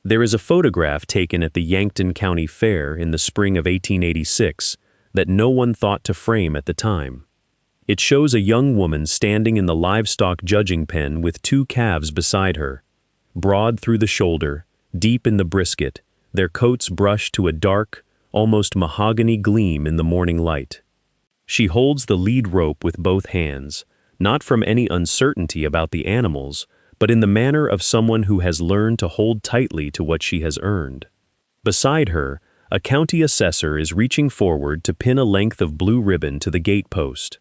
There is a photograph taken at the Yankton County Fair in the spring of 1886 that no one thought to frame at the time. It shows a young woman standing in the livestock judging pen with two calves beside her, broad through the shoulder, deep in the brisket, their coats brushed to a dark, almost mahogany gleam in the morning light. She holds the lead rope with both hands, not from any uncertainty about the animals, but in the manner of someone who has learned to hold tightly to what she has earned. Beside her, a county assessor is reaching forward to pin a length of blue ribbon to the gate post.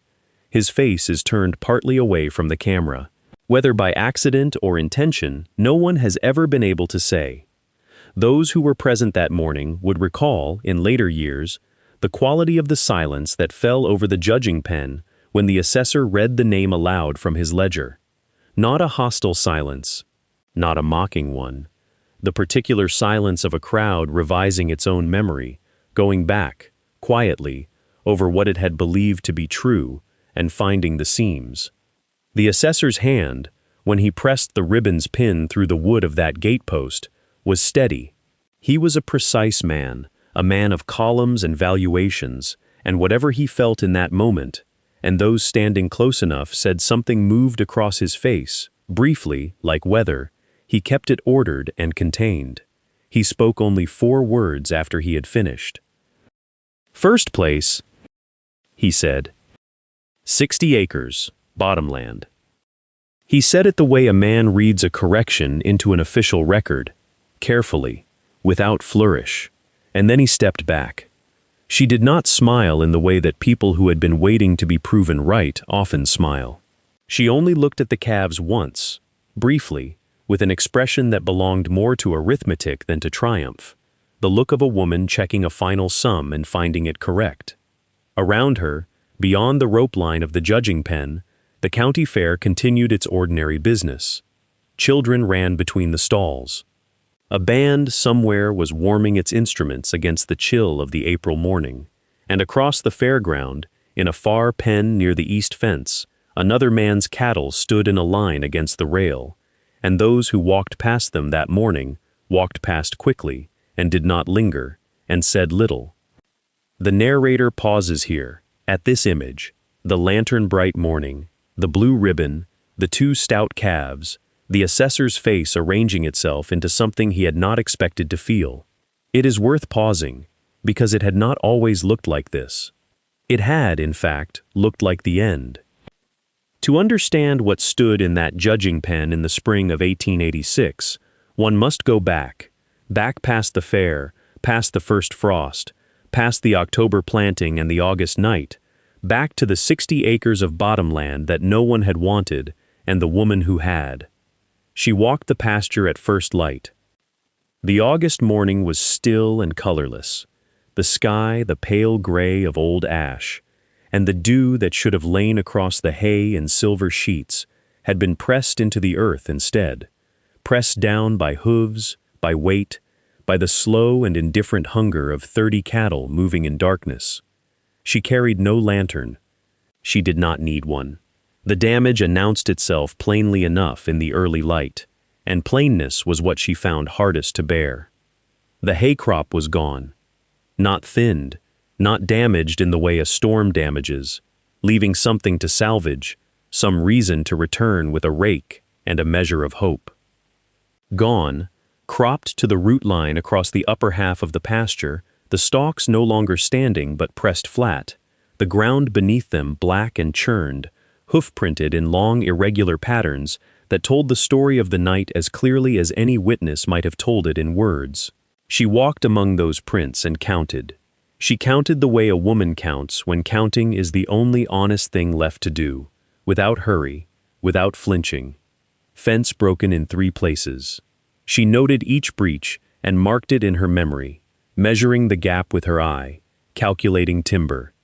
His face is turned partly away from the camera. Whether by accident or intention, no one has ever been able to say. Those who were present that morning would recall, in later years, the quality of the silence that fell over the judging pen when the assessor read the name aloud from his ledger. Not a hostile silence, not a mocking one. The particular silence of a crowd revising its own memory, going back, quietly, over what it had believed to be true, and finding the seams. The assessor's hand, when he pressed the ribbon's pin through the wood of that gatepost, was steady. He was a precise man, a man of columns and valuations, and whatever he felt in that moment, and those standing close enough said something moved across his face, briefly, like weather, he kept it ordered and contained. He spoke only 4 words after he had finished. "First place," he said. "60 acres, bottomland." He said it the way a man reads a correction into an official record, carefully, without flourish, and then he stepped back. She did not smile in the way that people who had been waiting to be proven right often smile. She only looked at the calves once, briefly, with an expression that belonged more to arithmetic than to triumph, the look of a woman checking a final sum and finding it correct. Around her, beyond the rope line of the judging pen, the county fair continued its ordinary business. Children ran between the stalls. A band somewhere was warming its instruments against the chill of the April morning, and across the fairground, in a far pen near the east fence, another man's cattle stood in a line against the rail, and those who walked past them that morning walked past quickly and did not linger, and said little. The narrator pauses here, at this image, the lantern-bright morning, the blue ribbon, the 2 stout calves, the assessor's face arranging itself into something he had not expected to feel. It is worth pausing, because it had not always looked like this. It had, in fact, looked like the end. To understand what stood in that judging pen in the spring of 1886, one must go back past the fair, past the first frost, past the October planting and the August night, back to the 60 acres of bottomland that no one had wanted, and the woman who had. She walked the pasture at first light. The August morning was still and colorless, the sky the pale gray of old ash, and the dew that should have lain across the hay in silver sheets had been pressed into the earth instead, pressed down by hooves, by weight, by the slow and indifferent hunger of 30 cattle moving in darkness. She carried no lantern. She did not need one. The damage announced itself plainly enough in the early light, and plainness was what she found hardest to bear. The hay crop was gone, not thinned, not damaged in the way a storm damages, leaving something to salvage, some reason to return with a rake and a measure of hope. Gone, cropped to the root line across the upper half of the pasture, the stalks no longer standing but pressed flat, the ground beneath them black and churned, hoof-printed in long irregular patterns that told the story of the night as clearly as any witness might have told it in words. She walked among those prints and counted. She counted the way a woman counts when counting is the only honest thing left to do, without hurry, without flinching. Fence broken in 3 places. She noted each breach and marked it in her memory, measuring the gap with her eye, calculating timber.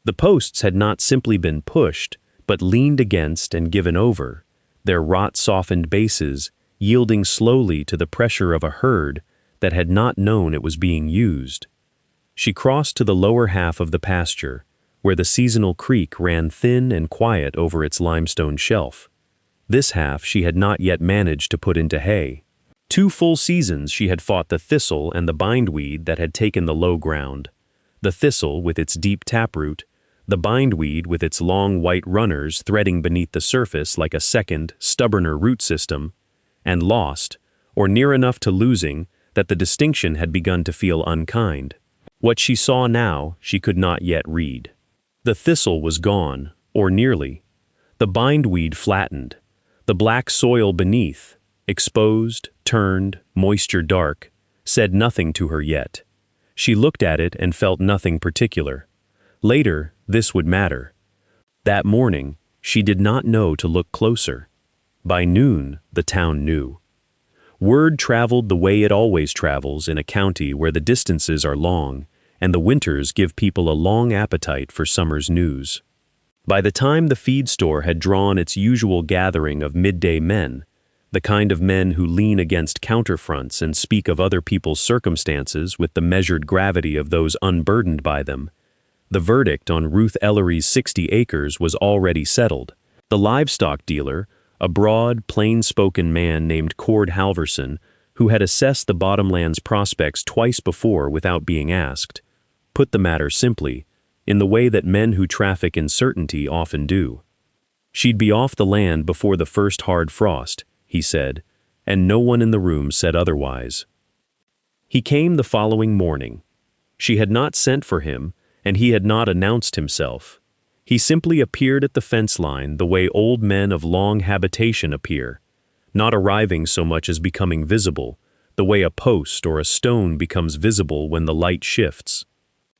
The posts had not simply been pushed, but leaned against and given over, their rot-softened bases yielding slowly to the pressure of a herd that had not known it was being used. She crossed to the lower half of the pasture, where the seasonal creek ran thin and quiet over its limestone shelf. This half she had not yet managed to put into hay. 2 full seasons she had fought the thistle and the bindweed that had taken the low ground. The thistle with its deep taproot, the bindweed with its long white runners threading beneath the surface like a second, stubborner root system, and lost, or near enough to losing, that the distinction had begun to feel unkind. What she saw now she could not yet read. The thistle was gone, or nearly. The bindweed flattened. The black soil beneath, exposed, turned, moisture dark, said nothing to her yet. She looked at it and felt nothing particular. Later, this would matter. That morning, she did not know to look closer. By noon, the town knew. Word traveled the way it always travels in a county where the distances are long, and the winters give people a long appetite for summer's news. By the time the feed store had drawn its usual gathering of midday men, the kind of men who lean against counterfronts and speak of other people's circumstances with the measured gravity of those unburdened by them, the verdict on Ruth Ellery's 60 acres was already settled. The livestock dealer, a broad, plain-spoken man named Cord Halverson, who had assessed the bottomland's prospects twice before without being asked, put the matter simply, in the way that men who traffic in certainty often do. She'd be off the land before the first hard frost, he said, and no one in the room said otherwise. He came the following morning. She had not sent for him, and he had not announced himself. He simply appeared at the fence line the way old men of long habitation appear, not arriving so much as becoming visible, the way a post or a stone becomes visible when the light shifts.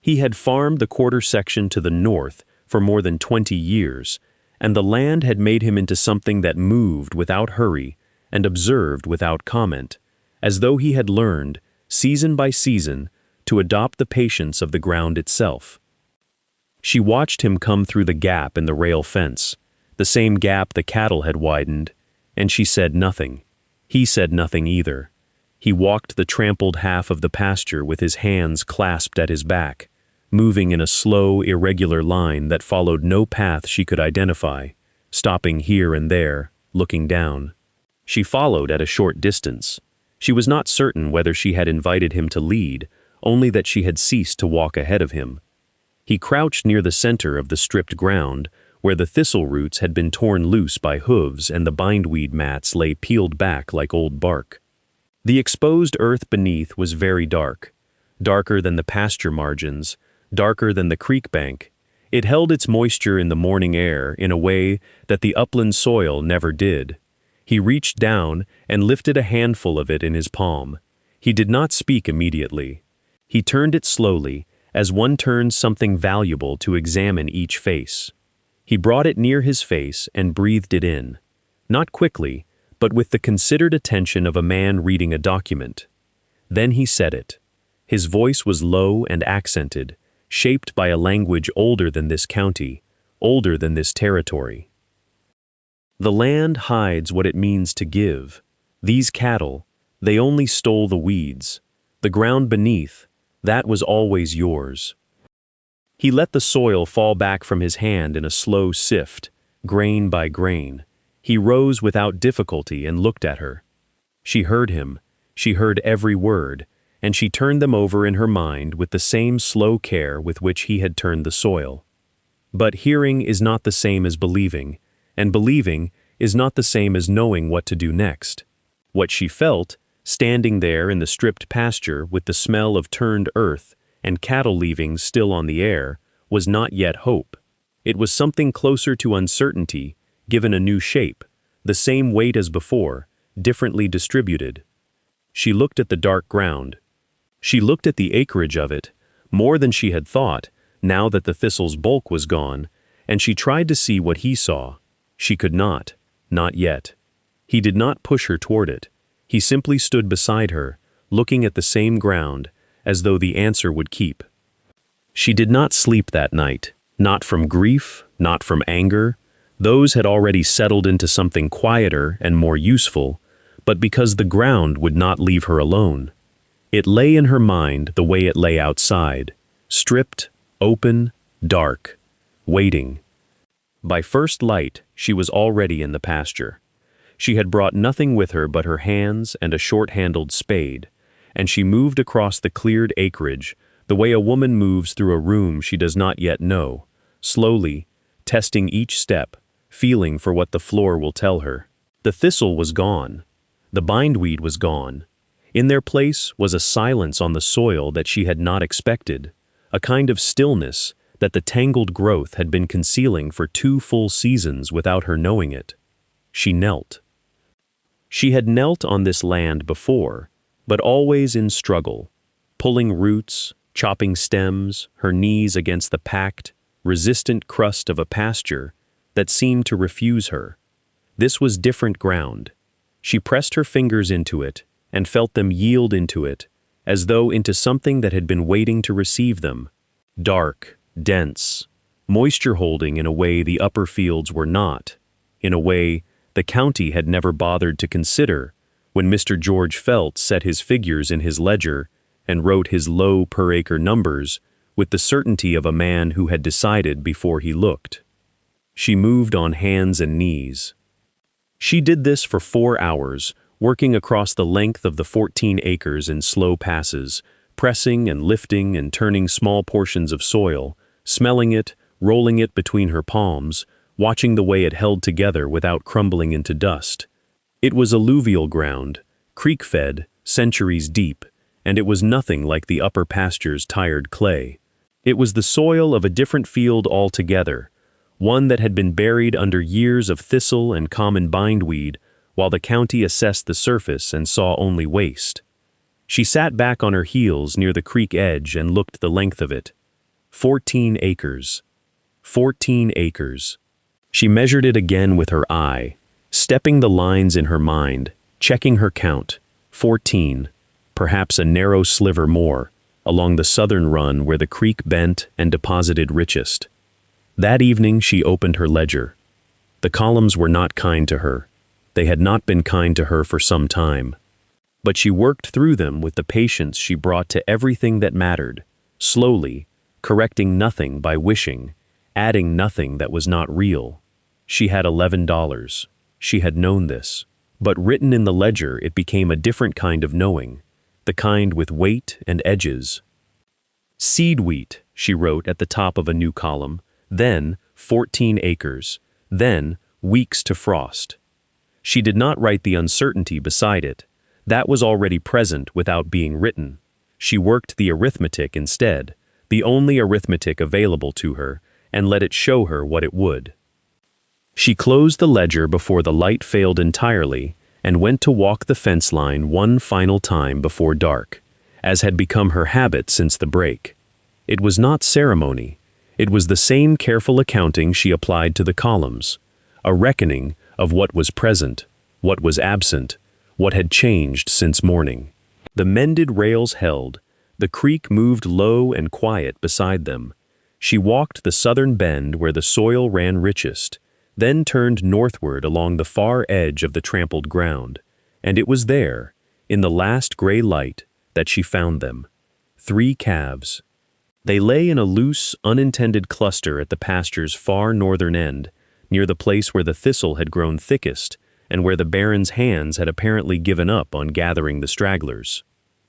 He had farmed the quarter section to the north for more than 20 years, and the land had made him into something that moved without hurry and observed without comment, as though he had learned, season by season, to adopt the patience of the ground itself. She watched him come through the gap in the rail fence, the same gap the cattle had widened, and she said nothing. He said nothing either. He walked the trampled half of the pasture with his hands clasped at his back, moving in a slow, irregular line that followed no path she could identify, stopping here and there, looking down. She followed at a short distance. She was not certain whether she had invited him to lead, only that she had ceased to walk ahead of him. He crouched near the center of the stripped ground, where the thistle roots had been torn loose by hooves and the bindweed mats lay peeled back like old bark. The exposed earth beneath was very dark, darker than the pasture margins, darker than the creek bank. It held its moisture in the morning air in a way that the upland soil never did. He reached down and lifted a handful of it in his palm. He did not speak immediately. He turned it slowly, as one turns something valuable to examine each face. He brought it near his face and breathed it in, not quickly, but with the considered attention of a man reading a document. Then he said it. His voice was low and accented, shaped by a language older than this county, older than this territory. The land hides what it means to give. These cattle, they only stole the weeds. The ground beneath, that was always yours. He let the soil fall back from his hand in a slow sift, grain by grain. He rose without difficulty and looked at her. She heard him. She heard every word, and she turned them over in her mind with the same slow care with which he had turned the soil. But hearing is not the same as believing, and believing is not the same as knowing what to do next. What she felt, standing there in the stripped pasture with the smell of turned earth and cattle leavings still on the air, was not yet hope. It was something closer to uncertainty, given a new shape, the same weight as before, differently distributed. She looked at the dark ground. She looked at the acreage of it, more than she had thought, now that the thistle's bulk was gone, and she tried to see what he saw. She could not yet. He did not push her toward it. He simply stood beside her, looking at the same ground, as though the answer would keep. She did not sleep that night, not from grief, not from anger. Those had already settled into something quieter and more useful, but because the ground would not leave her alone. It lay in her mind the way it lay outside, stripped, open, dark, waiting. By first light, she was already in the pasture. She had brought nothing with her but her hands and a short-handled spade, and she moved across the cleared acreage the way a woman moves through a room she does not yet know, slowly, testing each step, feeling for what the floor will tell her. The thistle was gone. The bindweed was gone. In their place was a silence on the soil that she had not expected, a kind of stillness that the tangled growth had been concealing for 2 full seasons without her knowing it. She knelt. She had knelt on this land before, but always in struggle, pulling roots, chopping stems, her knees against the packed, resistant crust of a pasture that seemed to refuse her. This was different ground. She pressed her fingers into it and felt them yield into it, as though into something that had been waiting to receive them. Dark, dense, moisture-holding in a way the upper fields were not, in a way the county had never bothered to consider when Mr. George Felt set his figures in his ledger and wrote his low per-acre numbers with the certainty of a man who had decided before he looked. She moved on hands and knees. She did this for 4 hours, working across the length of the 14 acres in slow passes, pressing and lifting and turning small portions of soil, smelling it, rolling it between her palms, watching the way it held together without crumbling into dust. It was alluvial ground, creek-fed, centuries deep, and it was nothing like the upper pasture's tired clay. It was the soil of a different field altogether, one that had been buried under years of thistle and common bindweed, while the county assessed the surface and saw only waste. She sat back on her heels near the creek edge and looked the length of it. 14 acres. 14 acres. She measured it again with her eye, stepping the lines in her mind, checking her count. 14. Perhaps a narrow sliver more, along the southern run where the creek bent and deposited richest. That evening she opened her ledger. The columns were not kind to her. They had not been kind to her for some time. But she worked through them with the patience she brought to everything that mattered, slowly, correcting nothing by wishing, adding nothing that was not real. She had $11. She had known this. But written in the ledger it became a different kind of knowing, the kind with weight and edges. Seed wheat, she wrote at the top of a new column, then 14 acres, then weeks to frost. She did not write the uncertainty beside it. That was already present without being written. She worked the arithmetic instead, the only arithmetic available to her, and let it show her what it would. She closed the ledger before the light failed entirely and went to walk the fence line one final time before dark, as had become her habit since the break. It was not ceremony. It was the same careful accounting she applied to the columns, a reckoning of what was present, what was absent, what had changed since morning. The mended rails held, the creek moved low and quiet beside them. She walked the southern bend where the soil ran richest, then turned northward along the far edge of the trampled ground, and it was there, in the last gray light, that she found them. 3 calves. They lay in a loose, unintended cluster at the pasture's far northern end, near the place where the thistle had grown thickest and where the Baron's hands had apparently given up on gathering the stragglers.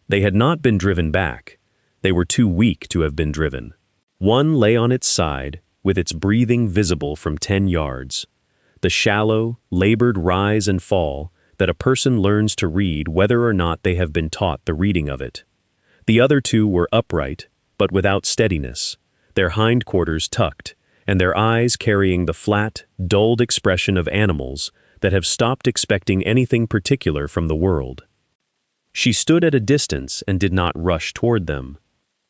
They had not been driven back. They were too weak to have been driven. One lay on its side, with its breathing visible from 10 yards. The shallow, labored rise and fall that a person learns to read whether or not they have been taught the reading of it. The other 2 were upright, but without steadiness, their hindquarters tucked, and their eyes carrying the flat, dulled expression of animals that have stopped expecting anything particular from the world. She stood at a distance and did not rush toward them.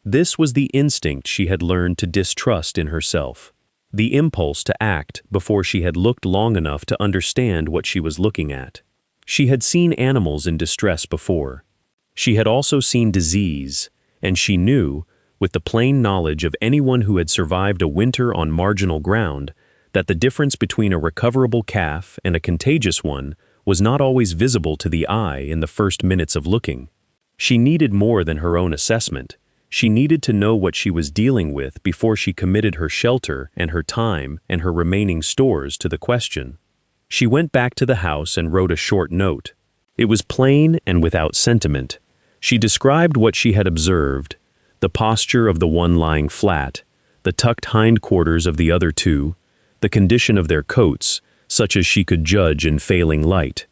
This was the instinct she had learned to distrust in herself, the impulse to act before she had looked long enough to understand what she was looking at. She had seen animals in distress before. She had also seen disease, and she knew, with the plain knowledge of anyone who had survived a winter on marginal ground, that the difference between a recoverable calf and a contagious one was not always visible to the eye in the first minutes of looking. She needed more than her own assessment. She needed to know what she was dealing with before she committed her shelter and her time and her remaining stores to the question. She went back to the house and wrote a short note. It was plain and without sentiment. She described what she had observed: the posture of the one lying flat, the tucked hindquarters of the other two, the condition of their coats, such as she could judge in failing light.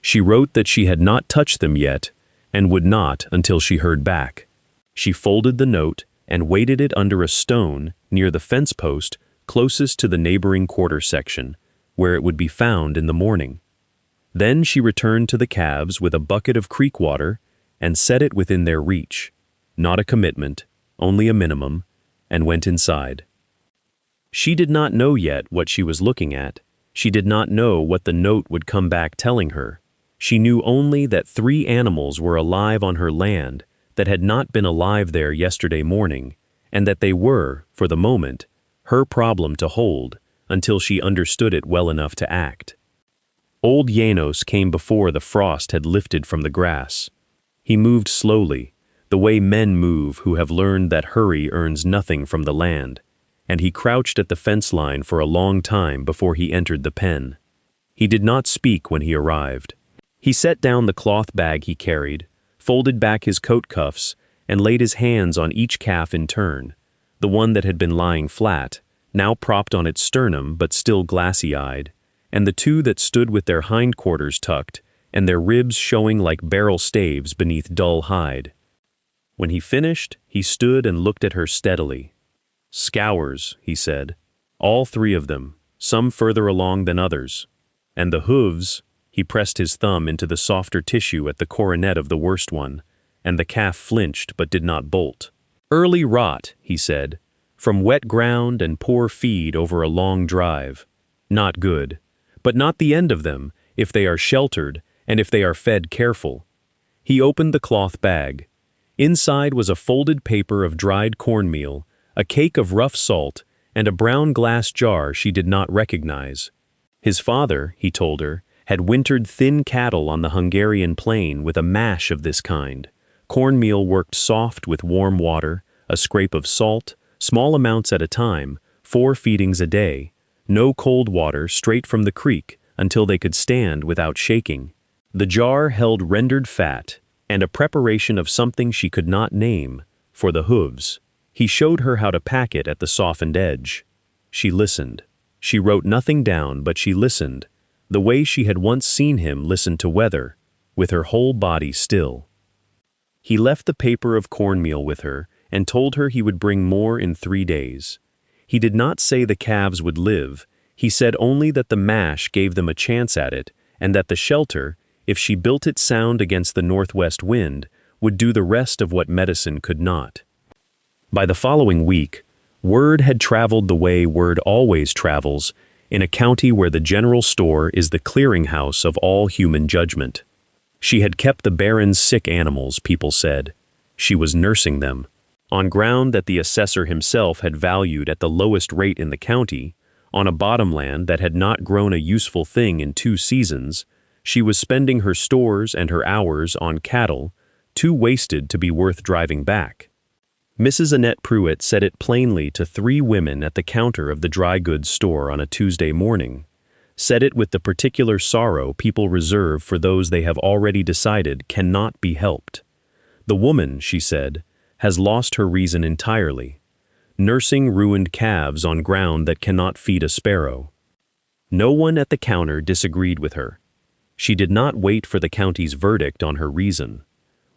She wrote that she had not touched them yet, and would not until she heard back. She folded the note and weighted it under a stone near the fence post closest to the neighboring quarter section, where it would be found in the morning. Then she returned to the calves with a bucket of creek water and set it within their reach, not a commitment, only a minimum, and went inside. She did not know yet what she was looking at. She did not know what the note would come back telling her. She knew only that 3 animals were alive on her land that had not been alive there yesterday morning, and that they were, for the moment, her problem to hold until she understood it well enough to act. Old Janos came before the frost had lifted from the grass. He moved slowly, the way men move who have learned that hurry earns nothing from the land, and he crouched at the fence line for a long time before he entered the pen. He did not speak when he arrived. He set down the cloth bag he carried, folded back his coat cuffs, and laid his hands on each calf in turn, the one that had been lying flat, now propped on its sternum but still glassy-eyed, and the 2 that stood with their hindquarters tucked and their ribs showing like barrel staves beneath dull hide. When he finished, he stood and looked at her steadily. "Scours," he said, "all 3 of them, some further along than others. And the hooves," he pressed his thumb into the softer tissue at the coronet of the worst one, and the calf flinched but did not bolt. "Early rot," he said, "from wet ground and poor feed over a long drive. Not good, but not the end of them, if they are sheltered and if they are fed careful." He opened the cloth bag. Inside was a folded paper of dried cornmeal, a cake of rough salt, and a brown glass jar she did not recognize. His father, he told her, had wintered thin cattle on the Hungarian plain with a mash of this kind. Cornmeal worked soft with warm water, a scrape of salt, small amounts at a time, 4 feedings a day, no cold water straight from the creek until they could stand without shaking. The jar held rendered fat and a preparation of something she could not name, for the hooves. He showed her how to pack it at the softened edge. She listened. She wrote nothing down, but she listened, the way she had once seen him listen to weather, with her whole body still. He left the paper of cornmeal with her and told her he would bring more in 3 days. He did not say the calves would live. He said only that the mash gave them a chance at it, and that the shelter, if she built it sound against the northwest wind, would do the rest of what medicine could not. By the following week, word had traveled the way word always travels, in a county where the general store is the clearinghouse of all human judgment. She had kept the baron's sick animals, people said. She was nursing them. On ground that the assessor himself had valued at the lowest rate in the county, on a bottomland that had not grown a useful thing in 2 seasons, she was spending her stores and her hours on cattle, too wasted to be worth driving back. Mrs. Annette Pruitt said it plainly to 3 women at the counter of the dry goods store on a Tuesday morning, said it with the particular sorrow people reserve for those they have already decided cannot be helped. The woman, she said, has lost her reason entirely, nursing ruined calves on ground that cannot feed a sparrow. No one at the counter disagreed with her. She did not wait for the county's verdict on her reason.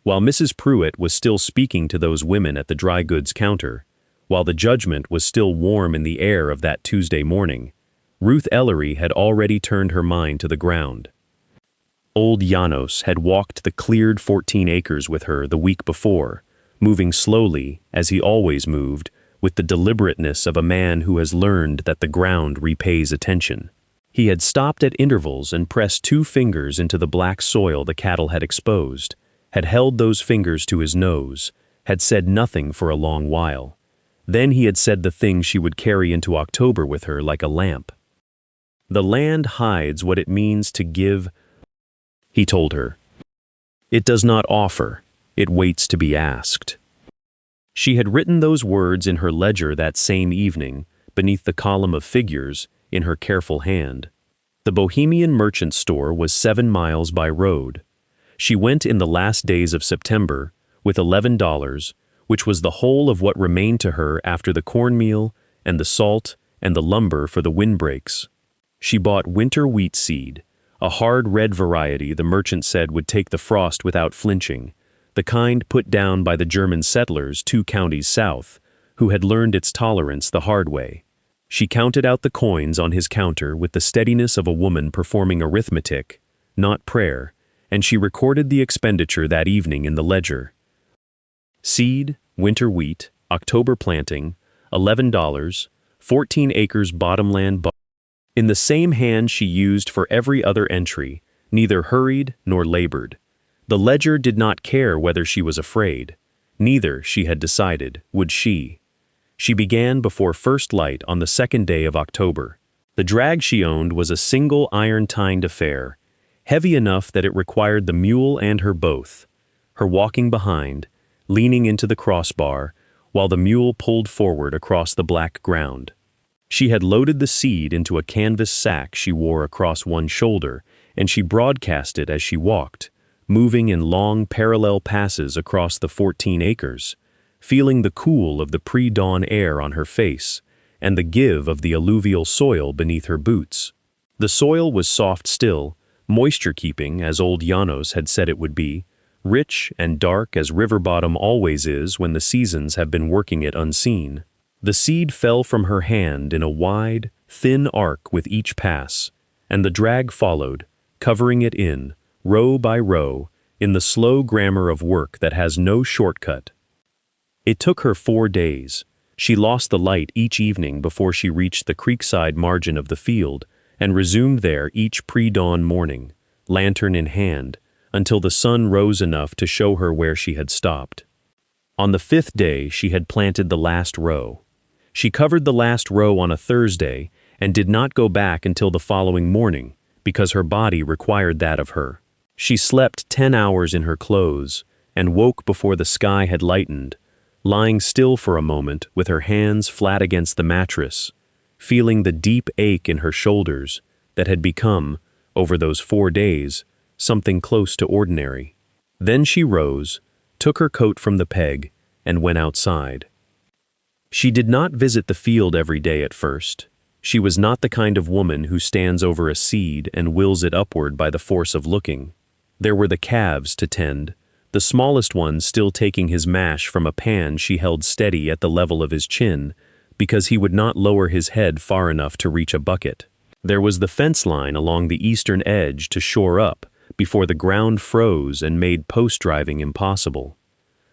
While Mrs. Pruitt was still speaking to those women at the dry goods counter, while the judgment was still warm in the air of that Tuesday morning, Ruth Ellery had already turned her mind to the ground. Old Janos had walked the cleared 14 acres with her the week before, moving slowly, as he always moved, with the deliberateness of a man who has learned that the ground repays attention. He had stopped at intervals and pressed 2 fingers into the black soil the cattle had exposed, had held those fingers to his nose, had said nothing for a long while. Then he had said the thing she would carry into October with her like a lamp. "The land hides what it means to give," he told her. "It does not offer, it waits to be asked." She had written those words in her ledger that same evening, beneath the column of figures, in her careful hand. The Bohemian merchant store was 7 miles by road. She went in the last days of September with $11, which was the whole of what remained to her after the cornmeal and the salt and the lumber for the windbreaks. She bought winter wheat seed, a hard red variety the merchant said would take the frost without flinching, the kind put down by the German settlers 2 counties south, who had learned its tolerance the hard way. She counted out the coins on his counter with the steadiness of a woman performing arithmetic, not prayer, and she recorded the expenditure that evening in the ledger. Seed, winter wheat, October planting, $11, 14 acres bottomland. In the same hand she used for every other entry, neither hurried nor labored. The ledger did not care whether she was afraid. Neither, she had decided, would she. She began before first light on the 2nd day of October. The drag she owned was a single iron-tined affair, heavy enough that it required the mule and her both, her walking behind, leaning into the crossbar, while the mule pulled forward across the black ground. She had loaded the seed into a canvas sack she wore across one shoulder, and she broadcast it as she walked, moving in long parallel passes across the 14 acres, feeling the cool of the pre-dawn air on her face and the give of the alluvial soil beneath her boots. The soil was soft still, moisture-keeping as old Janos had said it would be, rich and dark as river bottom always is when the seasons have been working it unseen. The seed fell from her hand in a wide, thin arc with each pass, and the drag followed, covering it in, row by row, in the slow grammar of work that has no shortcut. It took her 4 days. She lost the light each evening before she reached the creekside margin of the field and resumed there each pre-dawn morning, lantern in hand, until the sun rose enough to show her where she had stopped. On the 5th day she had planted the last row. She covered the last row on a Thursday and did not go back until the following morning because her body required that of her. She slept 10 hours in her clothes and woke before the sky had lightened, lying still for a moment with her hands flat against the mattress, feeling the deep ache in her shoulders that had become, over those 4 days, something close to ordinary. Then she rose, took her coat from the peg, and went outside. She did not visit the field every day at first. She was not the kind of woman who stands over a seed and wills it upward by the force of looking. There were the calves to tend, the smallest one still taking his mash from a pan she held steady at the level of his chin, because he would not lower his head far enough to reach a bucket. There was the fence line along the eastern edge to shore up before the ground froze and made post driving impossible.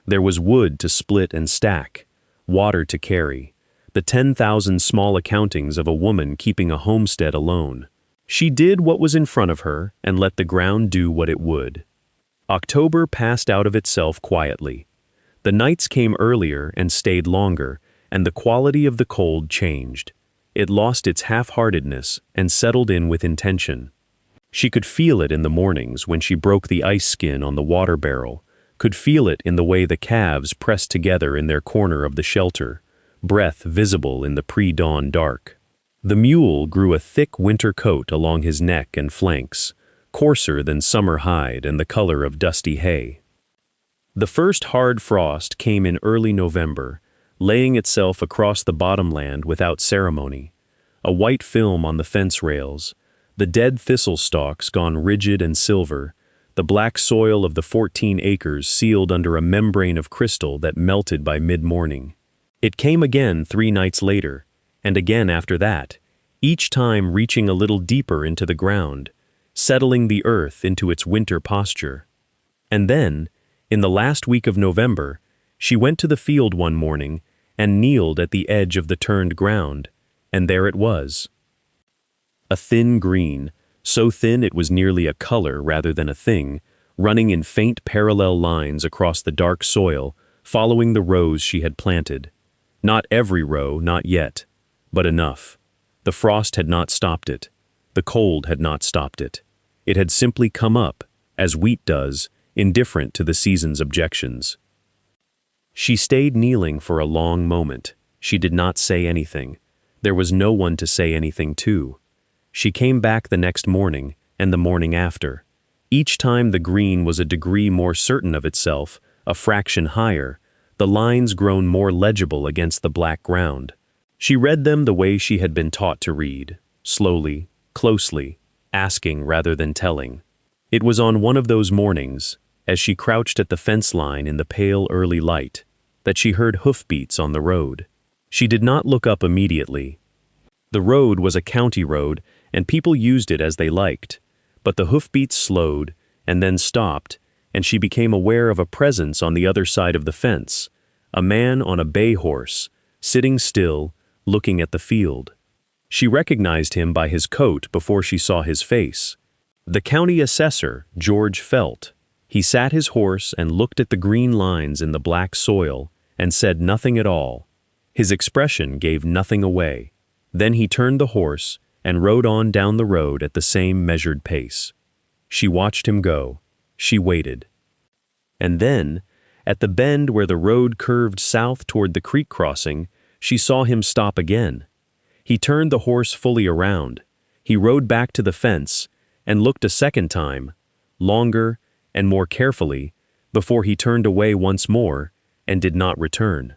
There was wood to split and stack, water to carry, the 10,000 small accountings of a woman keeping a homestead alone. She did what was in front of her and let the ground do what it would. October passed out of itself quietly. The nights came earlier and stayed longer, and the quality of the cold changed. It lost its half-heartedness and settled in with intention. She could feel it in the mornings when she broke the ice skin on the water barrel, could feel it in the way the calves pressed together in their corner of the shelter, breath visible in the pre-dawn dark. The mule grew a thick winter coat along his neck and flanks, coarser than summer hide and the color of dusty hay. The first hard frost came in early November, laying itself across the bottomland without ceremony, a white film on the fence rails, the dead thistle stalks gone rigid and silver, the black soil of the 14 acres sealed under a membrane of crystal that melted by mid-morning. It came again 3 nights later, and again after that, each time reaching a little deeper into the ground, settling the earth into its winter posture. And then, in the last week of November, she went to the field one morning and kneeled at the edge of the turned ground, and there it was. A thin green, so thin it was nearly a color rather than a thing, running in faint parallel lines across the dark soil, following the rows she had planted. Not every row, not yet, but enough. The frost had not stopped it. The cold had not stopped it. It had simply come up, as wheat does, indifferent to the season's objections. She stayed kneeling for a long moment. She did not say anything. There was no one to say anything to. She came back the next morning, and the morning after. Each time the green was a degree more certain of itself, a fraction higher, the lines grown more legible against the black ground. She read them the way she had been taught to read, slowly, closely, asking rather than telling. It was on one of those mornings, as she crouched at the fence line in the pale early light, that she heard hoofbeats on the road. She did not look up immediately. The road was a county road, and people used it as they liked, but the hoofbeats slowed and then stopped, and she became aware of a presence on the other side of the fence, a man on a bay horse, sitting still, looking at the field. She recognized him by his coat before she saw his face. The county assessor, George Felt. He sat his horse and looked at the green lines in the black soil and said nothing at all. His expression gave nothing away. Then he turned the horse and rode on down the road at the same measured pace. She watched him go. She waited. And then, at the bend where the road curved south toward the creek crossing, she saw him stop again. He turned the horse fully around. He rode back to the fence and looked a second time, longer and more carefully, before he turned away once more and did not return.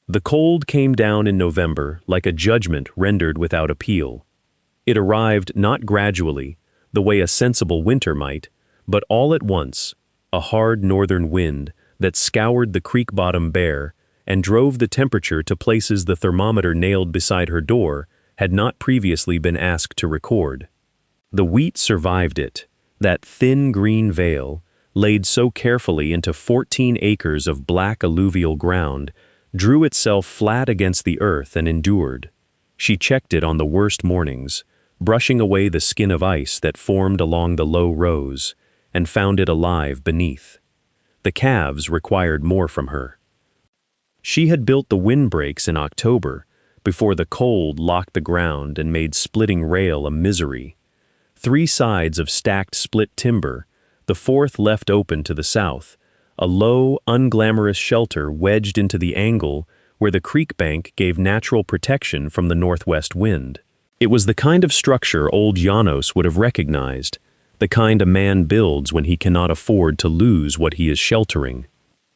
The cold came down in November like a judgment rendered without appeal. It arrived not gradually, the way a sensible winter might, but all at once, a hard northern wind that scoured the creek bottom bare and drove the temperature to places the thermometer nailed beside her door had not previously been asked to record. The wheat survived it, that thin green veil, laid so carefully into 14 acres of black alluvial ground, drew itself flat against the earth and endured. She checked it on the worst mornings, brushing away the skin of ice that formed along the low rows, and found it alive beneath. The calves required more from her. She had built the windbreaks in October, before the cold locked the ground and made splitting rail a misery. 3 sides of stacked split timber, the 4th left open to the south, a low, unglamorous shelter wedged into the angle where the creek bank gave natural protection from the northwest wind. It was the kind of structure old Janos would have recognized, the kind a man builds when he cannot afford to lose what he is sheltering.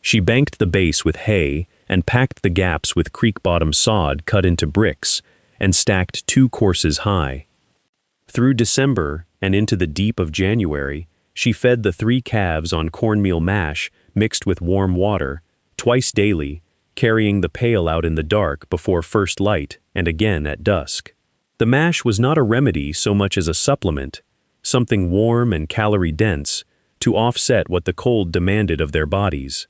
She banked the base with hay and packed the gaps with creek-bottom sod cut into bricks and stacked 2 courses high. Through December and into the deep of January, she fed the 3 calves on cornmeal mash mixed with warm water, twice daily, carrying the pail out in the dark before first light and again at dusk. The mash was not a remedy so much as a supplement, something warm and calorie-dense, to offset what the cold demanded of their bodies.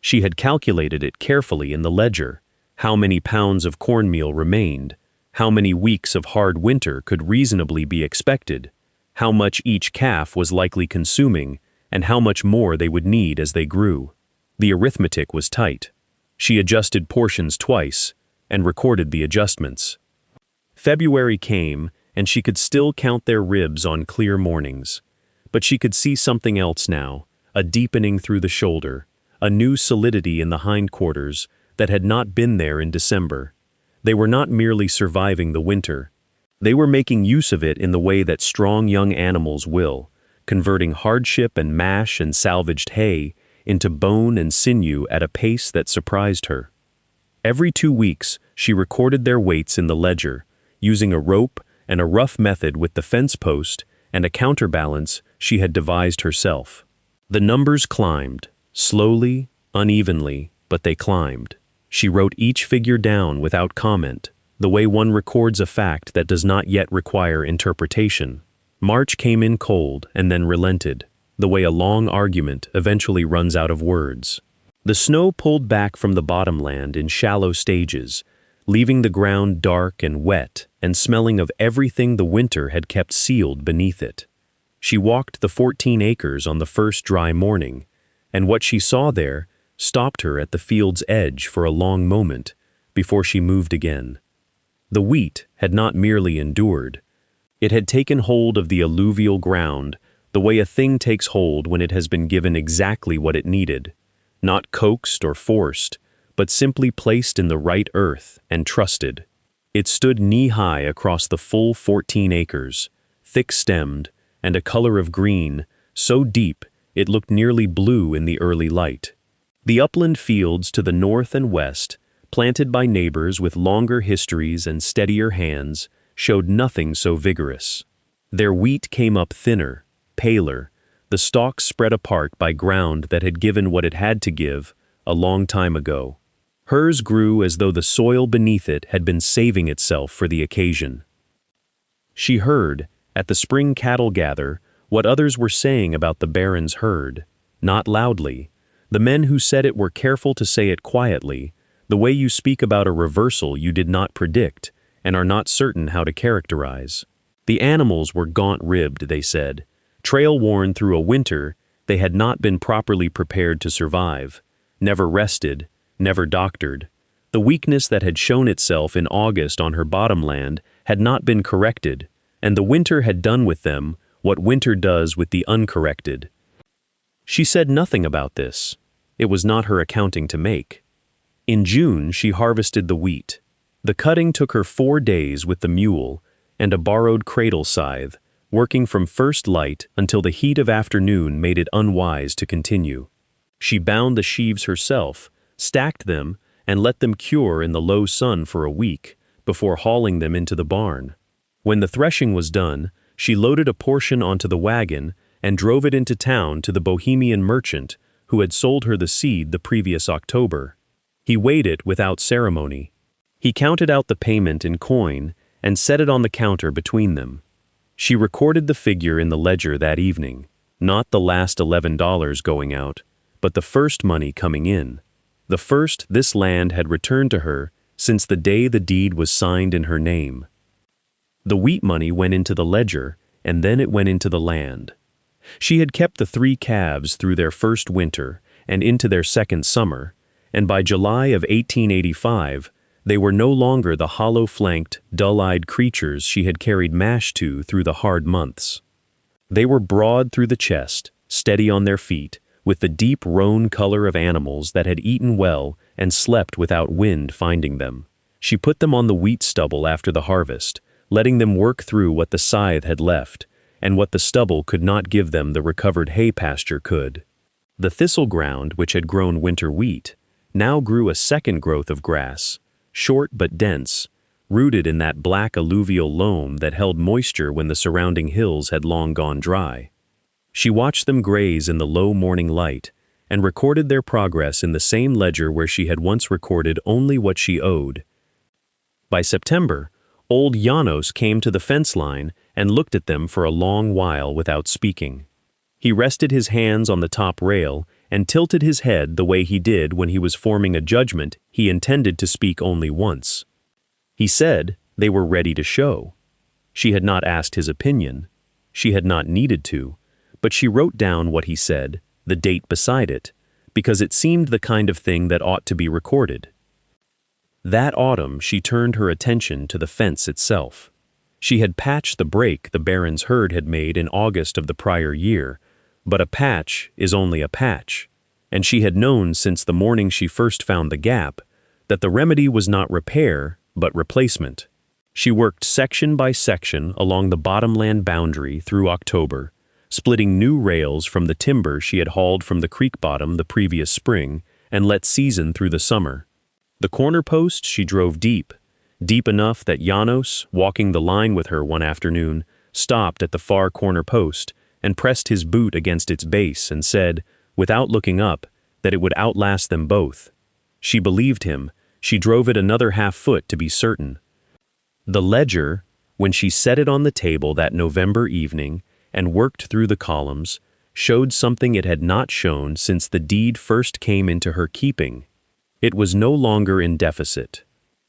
She had calculated it carefully in the ledger, how many pounds of cornmeal remained, how many weeks of hard winter could reasonably be expected, how much each calf was likely consuming, and how much more they would need as they grew. The arithmetic was tight. She adjusted portions twice, and recorded the adjustments. February came, and she could still count their ribs on clear mornings. But she could see something else now, a deepening through the shoulder, a new solidity in the hindquarters that had not been there in December. They were not merely surviving the winter. They were making use of it in the way that strong young animals will, converting hardship and mash and salvaged hay into bone and sinew at a pace that surprised her. Every 2 weeks, she recorded their weights in the ledger, using a rope and a rough method with the fence post and a counterbalance she had devised herself. The numbers climbed, slowly, unevenly, but they climbed. She wrote each figure down without comment, the way one records a fact that does not yet require interpretation. March came in cold and then relented, the way a long argument eventually runs out of words. The snow pulled back from the bottomland in shallow stages, leaving the ground dark and wet and smelling of everything the winter had kept sealed beneath it. She walked the 14 acres on the first dry morning, and what she saw there stopped her at the field's edge for a long moment before she moved again. The wheat had not merely endured. It had taken hold of the alluvial ground the way a thing takes hold when it has been given exactly what it needed, not coaxed or forced, but simply placed in the right earth and trusted. It stood knee-high across the full 14 acres, thick-stemmed, and a color of green, so deep it looked nearly blue in the early light. The upland fields to the north and west, planted by neighbors with longer histories and steadier hands, showed nothing so vigorous. Their wheat came up thinner, paler, the stalks spread apart by ground that had given what it had to give a long time ago. Hers grew as though the soil beneath it had been saving itself for the occasion. She heard, at the spring cattle gather, what others were saying about the Baron's herd, not loudly. The men who said it were careful to say it quietly, the way you speak about a reversal you did not predict and are not certain how to characterize. The animals were gaunt-ribbed, they said, trail-worn through a winter they had not been properly prepared to survive, never rested, never doctored. The weakness that had shown itself in August on her bottomland had not been corrected, and the winter had done with them what winter does with the uncorrected. She said nothing about this. It was not her accounting to make. In June she harvested the wheat. The cutting took her 4 days with the mule and a borrowed cradle scythe, working from first light until the heat of afternoon made it unwise to continue. She bound the sheaves herself, stacked them, and let them cure in the low sun for a week before hauling them into the barn. When the threshing was done, she loaded a portion onto the wagon and drove it into town to the Bohemian merchant who had sold her the seed the previous October. He weighed it without ceremony. He counted out the payment in coin and set it on the counter between them. She recorded the figure in the ledger that evening, not the last $11 going out, but the first money coming in. The first this land had returned to her since the day the deed was signed in her name. The wheat money went into the ledger, and then it went into the land. She had kept the 3 calves through their first winter and into their second summer, and by July of 1885, they were no longer the hollow-flanked, dull-eyed creatures she had carried mash to through the hard months. They were broad through the chest, steady on their feet, with the deep roan color of animals that had eaten well and slept without wind finding them. She put them on the wheat stubble after the harvest, letting them work through what the scythe had left, and what the stubble could not give them the recovered hay pasture could. The thistle ground, which had grown winter wheat, now grew a second growth of grass, short but dense, rooted in that black alluvial loam that held moisture when the surrounding hills had long gone dry. She watched them graze in the low morning light, and recorded their progress in the same ledger where she had once recorded only what she owed. By September, old Janos came to the fence line and looked at them for a long while without speaking. He rested his hands on the top rail and tilted his head the way he did when he was forming a judgment he intended to speak only once. He said they were ready to show. She had not asked his opinion. She had not needed to, but she wrote down what he said, the date beside it, because it seemed the kind of thing that ought to be recorded. That autumn she turned her attention to the fence itself. She had patched the break the Baron's herd had made in August of the prior year, but a patch is only a patch, and she had known since the morning she first found the gap that the remedy was not repair, but replacement. She worked section by section along the bottomland boundary through October, splitting new rails from the timber she had hauled from the creek bottom the previous spring and let season through the summer. The corner post she drove deep enough that Janos, walking the line with her one afternoon, stopped at the far corner post and pressed his boot against its base and said, without looking up, that it would outlast them both. She believed him. She drove it another half-foot to be certain. The ledger, when she set it on the table that November evening and worked through the columns, showed something it had not shown since the deed first came into her keeping. It was no longer in deficit.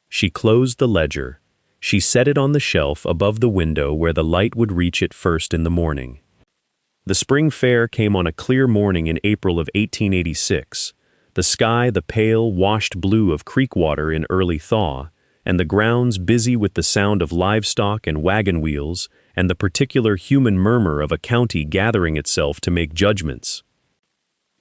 She closed the ledger. She set it on the shelf above the window where the light would reach it first in the morning. The spring fair came on a clear morning in April of 1886, the sky the pale, washed blue of creek water in early thaw, and the grounds busy with the sound of livestock and wagon wheels and the particular human murmur of a county gathering itself to make judgments.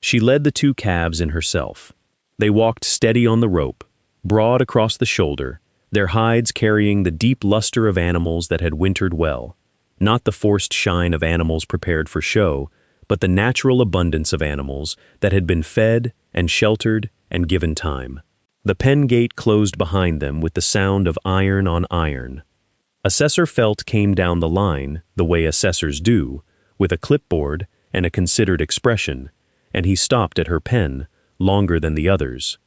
She led the 2 calves in herself. They walked steady on the rope, broad across the shoulder, their hides carrying the deep luster of animals that had wintered well, not the forced shine of animals prepared for show, but the natural abundance of animals that had been fed and sheltered and given time. The pen gate closed behind them with the sound of iron on iron. Assessor Felt came down the line, the way assessors do, with a clipboard and a considered expression, and he stopped at her pen, longer than the others.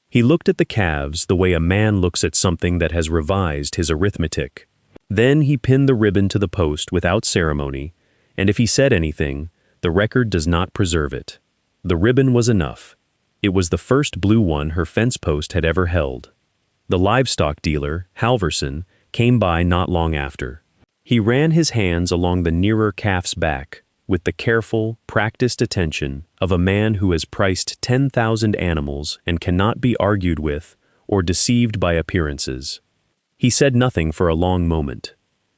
He looked at the calves the way a man looks at something that has revised his arithmetic. Then he pinned the ribbon to the post without ceremony, and if he said anything, the record does not preserve it. The ribbon was enough. It was the first blue one her fence post had ever held. The livestock dealer, Halverson, came by not long after. He ran his hands along the nearer calf's back, with the careful, practiced attention of a man who has priced 10,000 animals and cannot be argued with or deceived by appearances. He said nothing for a long moment.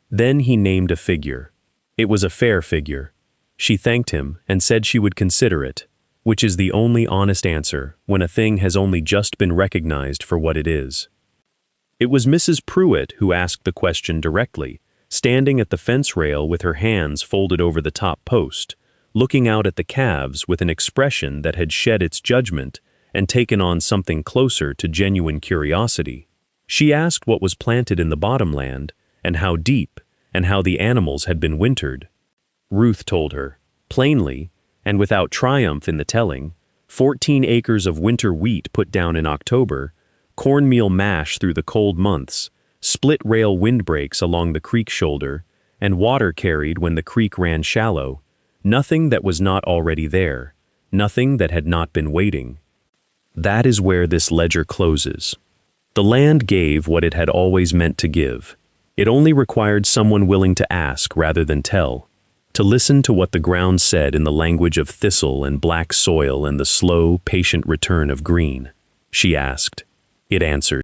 Then he named a figure. It was a fair figure. She thanked him and said she would consider it, which is the only honest answer when a thing has only just been recognized for what it is. It was Mrs. Pruitt who asked the question directly, standing at the fence rail with her hands folded over the top post, looking out at the calves with an expression that had shed its judgment and taken on something closer to genuine curiosity. She asked what was planted in the bottomland, and how deep, and how the animals had been wintered. Ruth told her, plainly, and without triumph in the telling, 14 acres of winter wheat put down in October, cornmeal mash through the cold months, split-rail windbreaks along the creek shoulder, and water carried when the creek ran shallow. Nothing that was not already there, nothing that had not been waiting. That is where this ledger closes. The land gave what it had always meant to give. It only required someone willing to ask rather than tell, to listen to what the ground said in the language of thistle and black soil and the slow, patient return of green. She asked. It answered.